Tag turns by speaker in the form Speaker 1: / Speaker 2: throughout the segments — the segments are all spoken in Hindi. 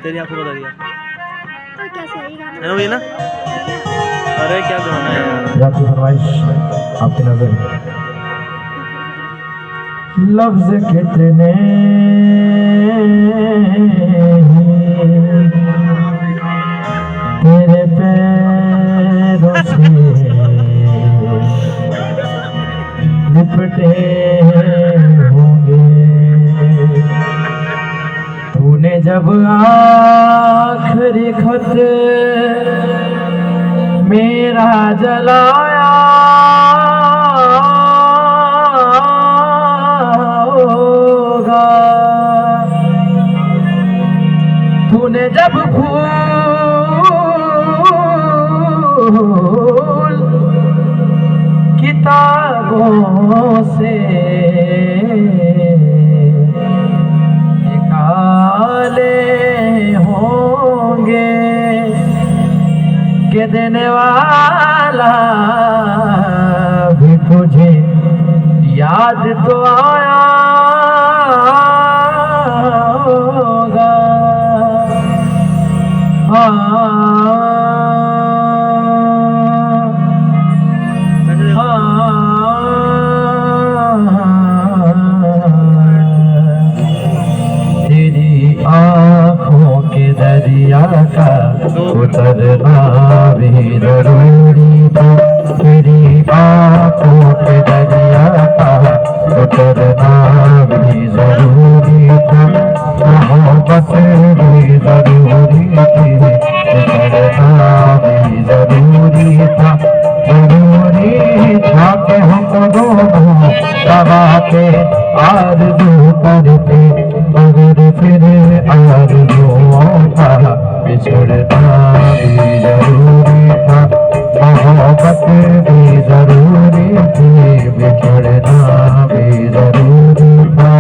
Speaker 1: तेरी आंखों का दरिया
Speaker 2: तो कैसे है ये गाना?
Speaker 1: है ना, वही ना? अरे क्या गाना है यार।
Speaker 3: आपकी फरमाइश, आपकी नजर। लफ्ज कितने तेरे पैरों से लिपटे होंगे, तूने जब आखिरी खत मेरा जलाया होगा, तूने जब फूल किताबों से निकाले होंगे के देने वाला भी तुझे याद तो आया होगा। तेरी आँखों के दरिया का उतरना भी जरूरी था, तेरी आँखों के दरिया का उतरना भी जरूरी था, मोहब्बत भी जरूरी थी, उतरना भी जरूरी था, जरूरी था कि हम दोनों सवा के आरज़ू करते, मगर फिर आरज़ुओं का बिछड़ना भी जरूरी था, मोहब्बत भी जरूरी थी, बिछड़ना भी जरूरी था।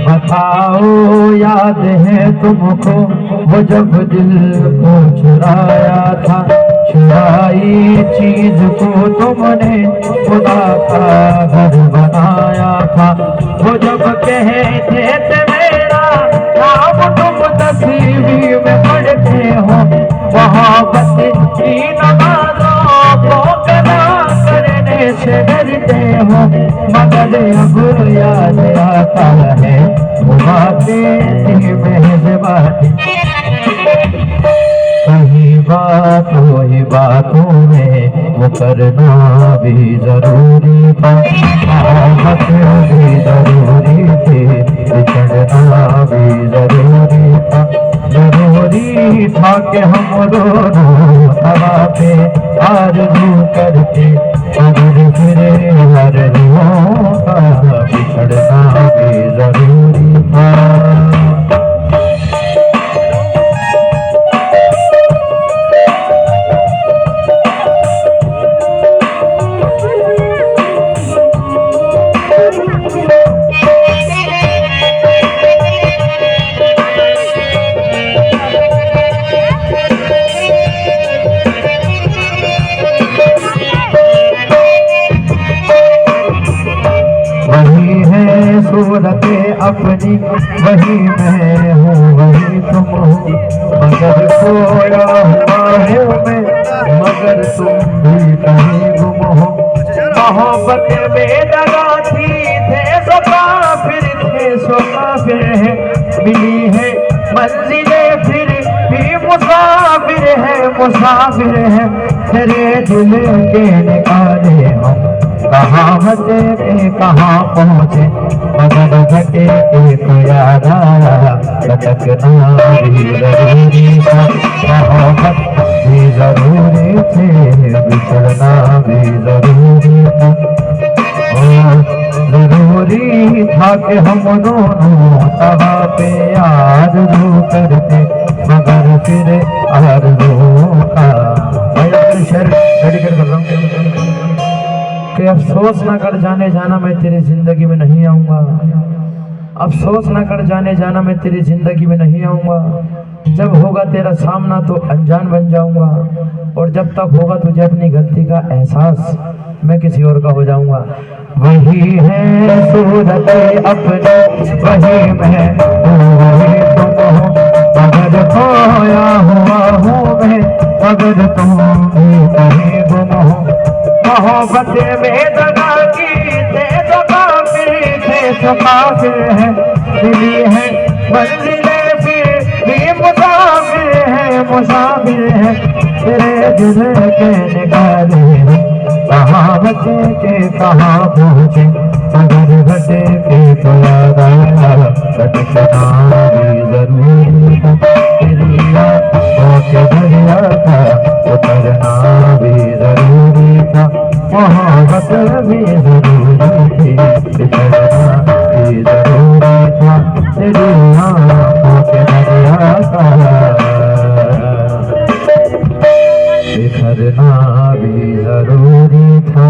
Speaker 3: बताओ याद है तुमको वो जब दिल को चुराया था, चुराई चीज को तुमने खुदा का घर बनाया था, वो जब कहते थे मेरा नाम तुम तस्वीर में पढ़ते हो, मोहब्बत की नमाज़ों को कदा करने से डरते हो, मगर अब याद आता है वो बातें थी मेहरबानी, कहीं बातों ही बातों में वो करना भी जरूरी था, मोहब्बत भी जरूरी थी, बिछड़ना भी जरूरी था, जरूरी था कि हम दोनों हवा पे आरज़ू करते, मगर फिर आरज़ुओं का बिछड़ना भी जरूरी था। सूरत अपनी वही मैं हूँ वही तुम हो, मगर खोया हुआ है मैं, मगर तुम भी कहीं गुम हो, मोहब्बत में दगा थी थे सो काफिर है, मिली है मंजिलें फिर भी मुसाफिर है, तेरे दिल के निकाले हम कहाँ हंसे के कहाँ पहुँचे, मगर घटे एक याद आया, भटकना भी जरूरी था, मोहब्बत भी जरूरी थी, बिछड़ना भी जरूरी था, जरूरी था कि हम दोनों तवा पे आरज़ू करते, मगर फिर आरज़ू का। भाई अपने शेर डेडिकेट कर रहा हूँ कि अफसोस ना कर जाने जाना मैं तेरी जिंदगी में नहीं आऊँगा, अफसोस ना कर जाने जाना मैं तेरी जिंदगी में नहीं आऊँगा। जब होगा तेरा सामना तो अनजान बन जाऊँगा, और जब तक होगा तुझे अपनी गलती का एहसास मैं किसी और का हो जाऊँगा। वही है सूरत अपनी, वही मैं वही तुम हो, मगर खोया हुआ हूँ मैं, मगर तुम भी कहीं गुम हो। मोहब्बत में दगा की थे दगा थे काफिर है, मिली है मंजिलें फिर भी मुसाफिर है तेरे दिल के निकाले कहाँ बचे के कहाँ पहुँचे, मगर बचे के तो याद आया कटना भी जरूरी था, तेरी आँखों के दरिया था उतरना भी जरूरी था, मोहब्बत भी जरूरी थी बिछड़ना भी जरूरी था, तेरी आँखों के दरिया था बिखरना भी जरूरी था।